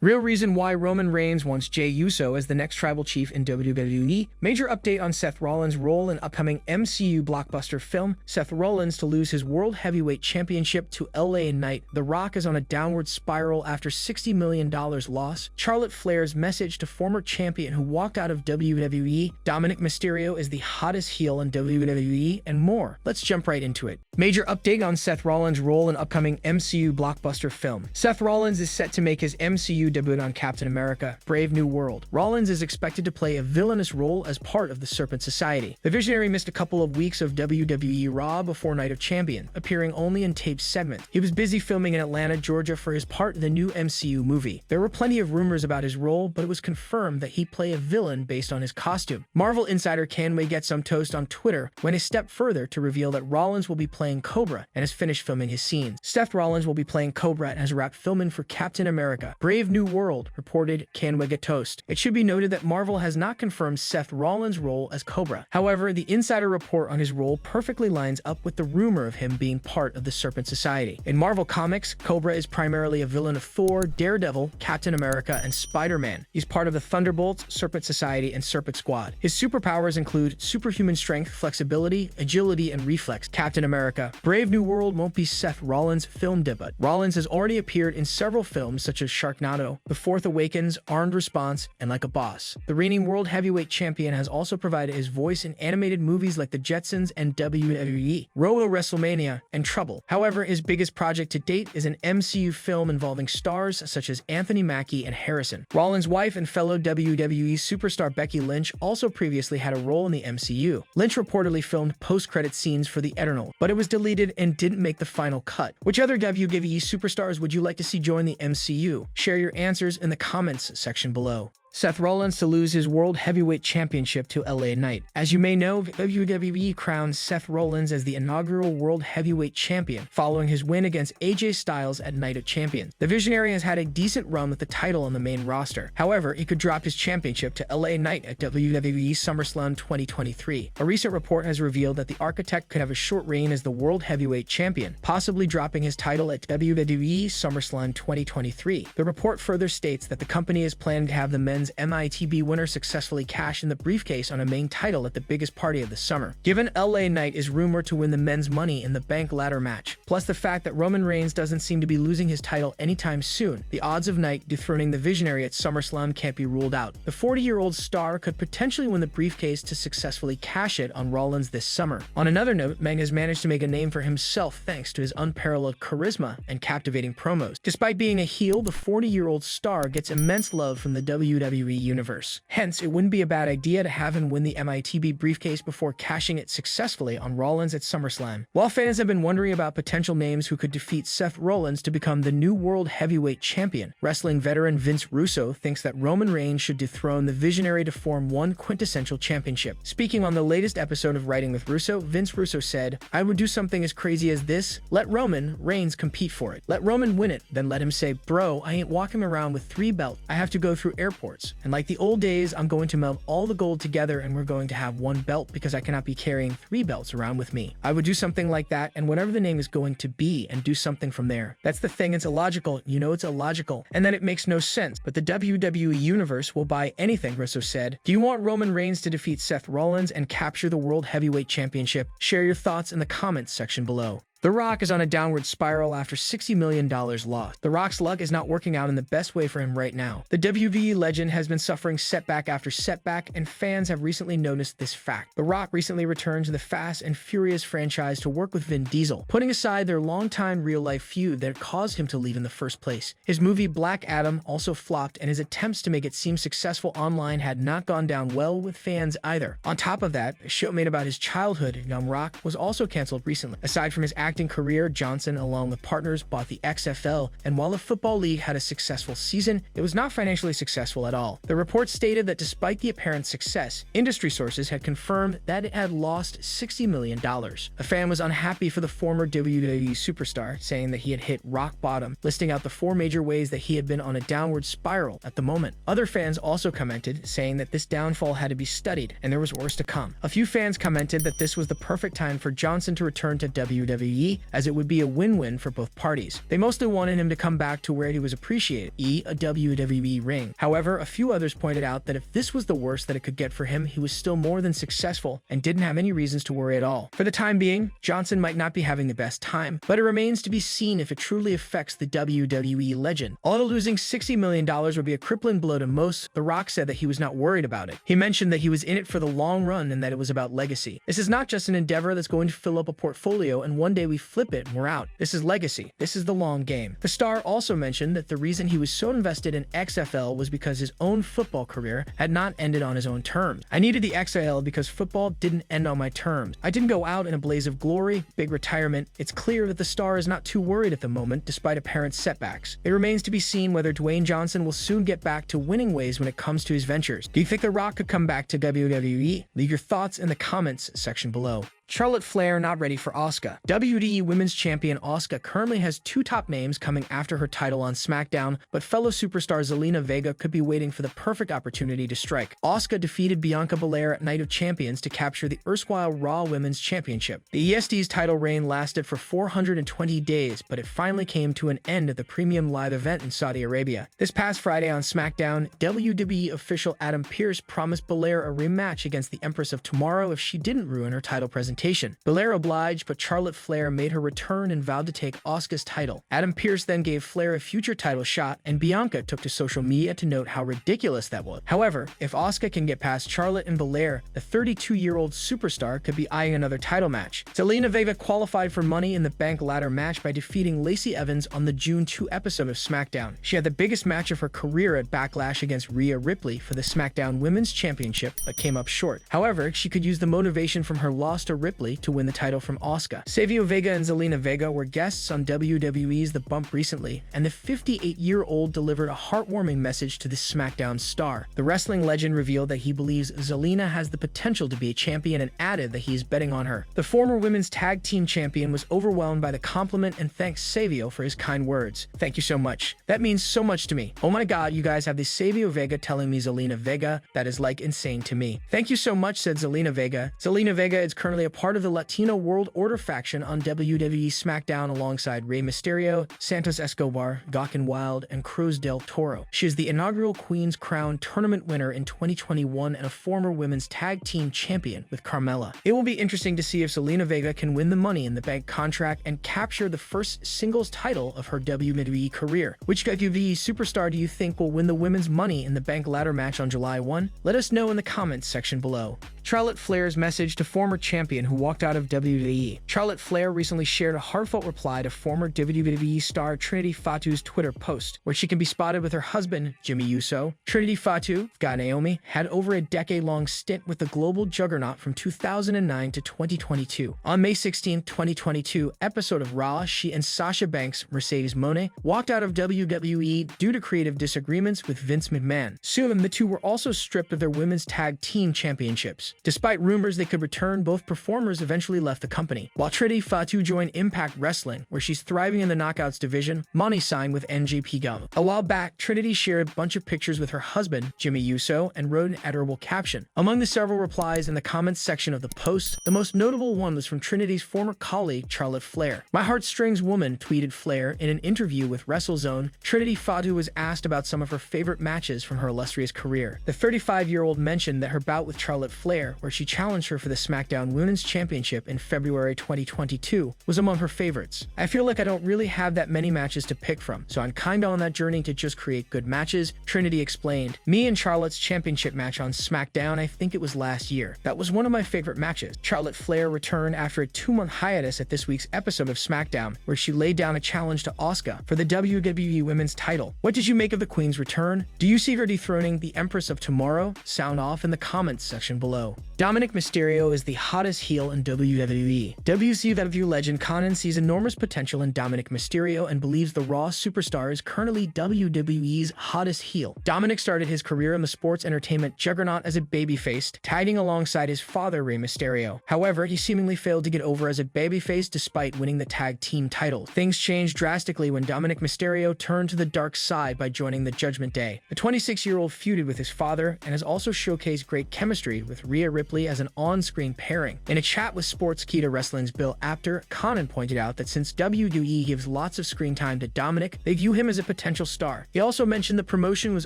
Real reason why Roman Reigns wants Jey Uso as the next tribal chief in WWE. Major update on Seth Rollins' role in upcoming MCU blockbuster film. Seth Rollins to lose his World Heavyweight Championship to LA Knight. The Rock is on a downward spiral after $60 million loss. Charlotte Flair's message to former champion who walked out of WWE. Dominic Mysterio is the hottest heel in WWE, and more. Let's jump right into it. Major update on Seth Rollins' role in upcoming MCU blockbuster film. Seth Rollins is set to make his MCU debut on Captain America: Brave New World. Rollins is expected to play a villainous role as part of the Serpent Society. The Visionary missed a couple of weeks of WWE Raw before Night of Champions, appearing only in taped segments. He was busy filming in Atlanta, Georgia for his part in the new MCU movie. There were plenty of rumors about his role, but it was confirmed that he'd play a villain based on his costume. Marvel insider Canway Get Some Toast on Twitter went a step further to reveal that Rollins will be playing Cobra and has finished filming his scenes. Seth Rollins will be playing Cobra and has wrapped filming for Captain America: Brave New World, reported Canway Get Toast. It should be noted that Marvel has not confirmed Seth Rollins' role as Cobra. However, the insider report on his role perfectly lines up with the rumor of him being part of the Serpent Society. In Marvel Comics, Cobra is primarily a villain of Thor, Daredevil, Captain America, and Spider-Man. He's part of the Thunderbolts, Serpent Society, and Serpent Squad. His superpowers include superhuman strength, flexibility, agility, and reflex. Captain America: Brave New World won't be Seth Rollins' film debut. Rollins has already appeared in several films such as Sharknado, The Fourth Awakens, Armed Response, and Like a Boss. The reigning World Heavyweight Champion has also provided his voice in animated movies like The Jetsons and WWE, Royal WrestleMania, and Trouble. However, his biggest project to date is an MCU film involving stars such as Anthony Mackie and Harrison. Rollins' wife and fellow WWE superstar Becky Lynch also previously had a role in the MCU. Lynch reportedly filmed post-credit scenes for The Eternal, but it was deleted and didn't make the final cut. Which other WWE superstars would you like to see join the MCU? Share your answers in the comments section below. Seth Rollins to lose his World Heavyweight Championship to LA Knight. As you may know, WWE crowned Seth Rollins as the inaugural World Heavyweight Champion following his win against AJ Styles at Night of Champions. The Visionary has had a decent run with the title on the main roster. However, he could drop his championship to LA Knight at WWE SummerSlam 2023. A recent report has revealed that the Architect could have a short reign as the World Heavyweight Champion, possibly dropping his title at WWE SummerSlam 2023. The report further states that the company is planning to have the men's MITB winner successfully cash in the briefcase on a main title at the biggest party of the summer. Given LA Knight is rumored to win the men's Money in the Bank ladder match, plus the fact that Roman Reigns doesn't seem to be losing his title anytime soon, the odds of Knight dethroning the Visionary at SummerSlam can't be ruled out. The 40-year-old star could potentially win the briefcase to successfully cash it on Rollins this summer. On another note, Meg has managed to make a name for himself thanks to his unparalleled charisma and captivating promos. Despite being a heel, the 40-year-old star gets immense love from the WWE universe. Hence, it wouldn't be a bad idea to have him win the MITB briefcase before cashing it successfully on Rollins at SummerSlam. While fans have been wondering about potential names who could defeat Seth Rollins to become the new World Heavyweight Champion, wrestling veteran Vince Russo thinks that Roman Reigns should dethrone the Visionary to form one quintessential championship. Speaking on the latest episode of Writing with Russo, Vince Russo said, "I would do something as crazy as this. Let Roman Reigns compete for it. Let Roman win it, then let him say, bro, I ain't walking around with 3 belts. I have to go through airports. And like the old days, I'm going to melt all the gold together and we're going to have 1 belt because I cannot be carrying 3 belts around with me. I would do something like that, and whatever the name is going to be, and do something from there. That's the thing, it's illogical. You know it's illogical. And then it makes no sense. But the WWE Universe will buy anything," Russo said. Do you want Roman Reigns to defeat Seth Rollins and capture the World Heavyweight Championship? Share your thoughts in the comments section below. The Rock is on a downward spiral after $60 million lost. The Rock's luck is not working out in the best way for him right now. The WWE legend has been suffering setback after setback, and fans have recently noticed this fact. The Rock recently returned to the Fast and Furious franchise to work with Vin Diesel, putting aside their longtime real-life feud that caused him to leave in the first place. His movie Black Adam also flopped, and his attempts to make it seem successful online had not gone down well with fans either. On top of that, a show made about his childhood, Young Rock, was also canceled recently. Aside from his acting career, Johnson, along with partners, bought the XFL, and while the Football League had a successful season, it was not financially successful at all. The report stated that despite the apparent success, industry sources had confirmed that it had lost $60 million. A fan was unhappy for the former WWE superstar, saying that he had hit rock bottom, listing out the 4 major ways that he had been on a downward spiral at the moment. Other fans also commented, saying that this downfall had to be studied, and there was worse to come. A few fans commented that this was the perfect time for Johnson to return to WWE WWE, as it would be a win-win for both parties. They mostly wanted him to come back to where he was appreciated, a WWE ring. However, a few others pointed out that if this was the worst that it could get for him, he was still more than successful and didn't have any reasons to worry at all. For the time being, Johnson might not be having the best time, but it remains to be seen if it truly affects the WWE legend. Although losing $60 million would be a crippling blow to most, The Rock said that he was not worried about it. He mentioned that he was in it for the long run and that it was about legacy. This is not just an endeavor that's going to fill up a portfolio and one day we flip it and we're out. This is legacy. This is the long game. The star also mentioned that the reason he was so invested in XFL was because his own football career had not ended on his own terms. I needed the XFL because football didn't end on my terms. I didn't go out in a blaze of glory, big retirement. It's clear that the star is not too worried at the moment despite apparent setbacks. It remains to be seen whether Dwayne Johnson will soon get back to winning ways when it comes to his ventures. Do you think The Rock could come back to WWE? Leave your thoughts in the comments section below. Charlotte Flair not ready for Asuka. WWE Women's Champion Asuka currently has two top names coming after her title on SmackDown, but fellow superstar Zelina Vega could be waiting for the perfect opportunity to strike. Asuka defeated Bianca Belair at Night of Champions to capture the erstwhile Raw Women's Championship. The EST's title reign lasted for 420 days, but it finally came to an end at the premium live event in Saudi Arabia. This past Friday on SmackDown, WWE official Adam Pearce promised Belair a rematch against the Empress of Tomorrow if she didn't ruin her title presentation. Belair obliged, but Charlotte Flair made her return and vowed to take Asuka's title. Adam Pearce then gave Flair a future title shot, and Bianca took to social media to note how ridiculous that was. However, if Asuka can get past Charlotte and Belair, the 32-year-old superstar could be eyeing another title match. Zelina Vega qualified for Money in the Bank ladder match by defeating Lacey Evans on the June 2 episode of SmackDown. She had the biggest match of her career at Backlash against Rhea Ripley for the SmackDown Women's Championship, but came up short. However, she could use the motivation from her loss to Ripley to win the title from Asuka. Savio Vega and Zelina Vega were guests on WWE's The Bump recently, and the 58-year-old delivered a heartwarming message to the SmackDown star. The wrestling legend revealed that he believes Zelina has the potential to be a champion and added that he is betting on her. The former women's tag team champion was overwhelmed by the compliment and thanks Savio for his kind words. Thank you so much. That means so much to me. Oh my god, you guys have this Savio Vega telling me Zelina Vega. That is like insane to me. Thank you so much, said Zelina Vega. Zelina Vega is currently a part of the Latino World Order faction on WWE SmackDown alongside Rey Mysterio, Santos Escobar, Gawkin Wilde, and Cruz del Toro. She is the inaugural Queen's Crown tournament winner in 2021 and a former women's tag team champion with Carmella. It will be interesting to see if Zelina Vega can win the Money in the Bank contract and capture the first singles title of her WWE career. Which WWE superstar do you think will win the Women's Money in the Bank ladder match on July 1? Let us know in the comments section below. Charlotte Flair's message to former champion who walked out of WWE. Charlotte Flair recently shared a heartfelt reply to former WWE star Trinity Fatu's Twitter post, where she can be spotted with her husband, Jey Uso. Trinity Fatu, got Naomi, had over a decade-long stint with the global juggernaut from 2009 to 2022. On May 16, 2022, episode of Raw, she and Sasha Banks, Mercedes Moné, walked out of WWE due to creative disagreements with Vince McMahon. Soon, the two were also stripped of their women's tag team championships. Despite rumors they could return, both performers eventually left the company. While Trinity Fatu joined Impact Wrestling, where she's thriving in the Knockouts division, Money signed with NJP Gum. A while back, Trinity shared a bunch of pictures with her husband, Jey Uso, and wrote an adorable caption. Among the several replies in the comments section of the post, the most notable one was from Trinity's former colleague, Charlotte Flair. "My heartstrings woman," tweeted Flair in an interview with WrestleZone. Trinity Fatu was asked about some of her favorite matches from her illustrious career. The 35-year-old mentioned that her bout with Charlotte Flair, where she challenged her for the SmackDown Women's Championship in February 2022, was among her favorites. "I feel like I don't really have that many matches to pick from, so I'm kinda on that journey to just create good matches," Trinity explained. "Me and Charlotte's championship match on SmackDown, I think it was last year. That was one of my favorite matches." Charlotte Flair returned after a 2-month hiatus at this week's episode of SmackDown, where she laid down a challenge to Asuka for the WWE Women's title. What did you make of the Queen's return? Do you see her dethroning the Empress of Tomorrow? Sound off in the comments section below. Dominic Mysterio is the hottest heel in WWE. WCW legend Conan sees enormous potential in Dominic Mysterio and believes the Raw superstar is currently WWE's hottest heel. Dominic started his career in the sports entertainment juggernaut as a babyface, tagging alongside his father Rey Mysterio. However, he seemingly failed to get over as a babyface despite winning the tag team title. Things changed drastically when Dominic Mysterio turned to the dark side by joining the Judgment Day. The 26-year-old feuded with his father and has also showcased great chemistry with Rhea Rhea Ripley as an on-screen pairing. In a chat with Sportskeeda Wrestling's Bill Apter, Conan pointed out that since WWE gives lots of screen time to Dominic, they view him as a potential star. He also mentioned the promotion was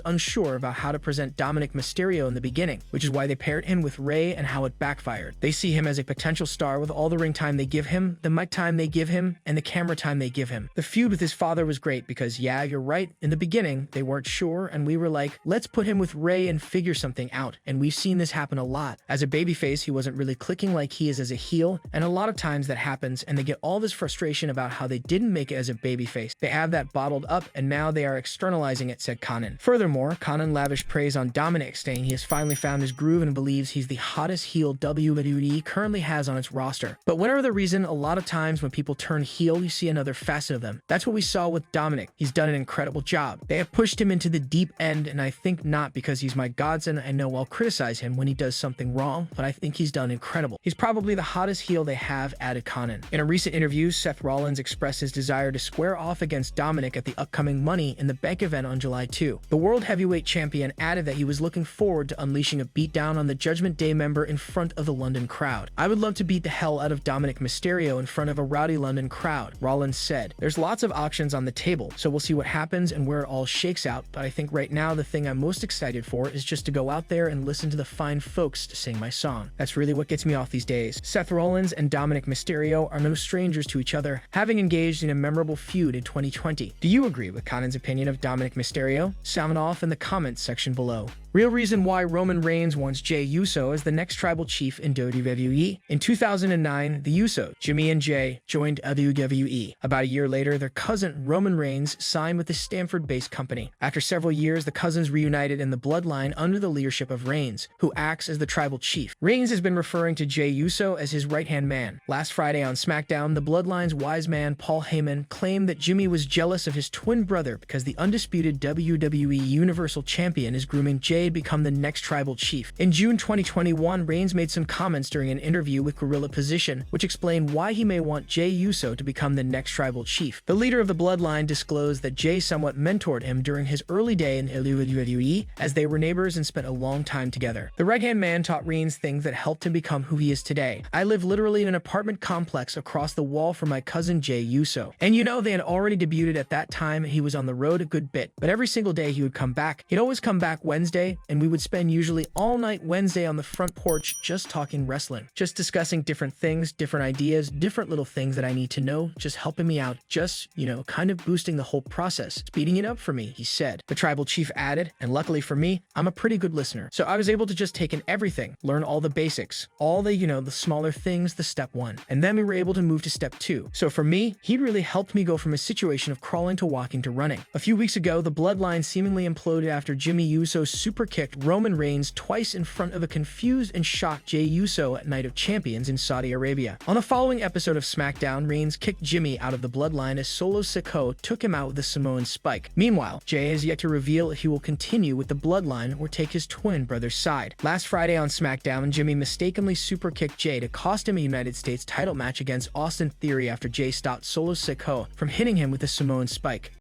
unsure about how to present Dominik Mysterio in the beginning, which is why they paired him with Rey and how it backfired. They see him as a potential star with all the ring time they give him, the mic time they give him, and the camera time they give him. The feud with his father was great because, yeah, you're right, in the beginning, they weren't sure, and we were like, let's put him with Rey and figure something out, and we've seen this happen a lot. As a babyface, he wasn't really clicking like he is as a heel, and a lot of times that happens, and they get all this frustration about how they didn't make it as a babyface. They have that bottled up, and now they are externalizing it, said Conan. Furthermore, Conan lavished praise on Dominic, saying he has finally found his groove and believes he's the hottest heel WWE currently has on its roster. But whatever the reason, a lot of times when people turn heel, you see another facet of them. That's what we saw with Dominic. He's done an incredible job. They have pushed him into the deep end, and I think not because he's my godson. I know I'll criticize him when he does something wrong, but I think he's done incredible. He's probably the hottest heel they have, added Conan. In a recent interview, Seth Rollins expressed his desire to square off against Dominic at the upcoming Money in the Bank event on July 2. The World Heavyweight Champion added that he was looking forward to unleashing a beatdown on the Judgment Day member in front of the London crowd. I would love to beat the hell out of Dominik Mysterio in front of a rowdy London crowd, Rollins said. There's lots of options on the table, so we'll see what happens and where it all shakes out, but I think right now the thing I'm most excited for is just to go out there and listen to the fine folks to sing my song. That's really what gets me off these days. Seth Rollins and Dominik Mysterio are no strangers to each other, having engaged in a memorable feud in 2020. Do you agree with Conan's opinion of Dominik Mysterio? Sound off in the comments section below. Real reason why Roman Reigns wants Jey Uso as the next tribal chief in WWE. In 2009, the Usos, Jimmy and Jey, joined WWE. About a year later, their cousin Roman Reigns signed with the Stanford-based company. After several years, the cousins reunited in the bloodline under the leadership of Reigns, who acts as the tribal chief. Reigns has been referring to Jey Uso as his right-hand man. Last Friday on SmackDown, the bloodline's wise man Paul Heyman claimed that Jimmy was jealous of his twin brother because the undisputed WWE Universal Champion is grooming Jey to become the next tribal chief. In June 2021, Reigns made some comments during an interview with Gorilla Position, which explained why he may want Jey Uso to become the next tribal chief. The leader of the bloodline disclosed that Jey somewhat mentored him during his early day in WWE, as they were neighbors and spent a long time together. The right-hand man taught Reigns things that helped him become who he is today. I live literally in an apartment complex across the wall from my cousin Jey Uso. And you know, they had already debuted at that time, and he was on the road a good bit, but every single day he would come back. He'd always come back Wednesday, and we would spend usually all night Wednesday on the front porch just talking wrestling, just discussing different things, different ideas, different little things that I need to know, just helping me out, just, you know, kind of boosting the whole process, speeding it up for me, he said. The tribal chief added, and luckily for me, I'm a pretty good listener, so I was able to just take in everything, learn all the basics, all the, the smaller things, the step one, and then we were able to move to step two. So for me, he really helped me go from a situation of crawling to walking to running. A few weeks ago, the bloodline seemingly imploded after Jimmy Uso super kicked Roman Reigns twice in front of a confused and shocked Jey Uso at Night of Champions in Saudi Arabia. On the following episode of SmackDown, Reigns kicked Jimmy out of the bloodline as Solo Sikoa took him out with a Samoan spike. Meanwhile, Jey has yet to reveal if he will continue with the bloodline or take his twin brother's side. Last Friday on SmackDown, Jimmy mistakenly super kicked Jey to cost him a United States title match against Austin Theory after Jey stopped Solo Sikoa from hitting him with a Samoan spike.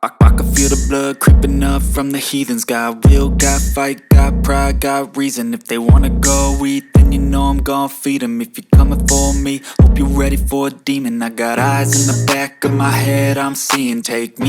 I can feel the blood creeping up from the heathens. Got will, got fight, got pride, got reason. If they wanna go eat, then you know I'm gon' feed them. If you're coming for me, hope you're ready for a demon. I got eyes in the back of my head, I'm seeing. Take me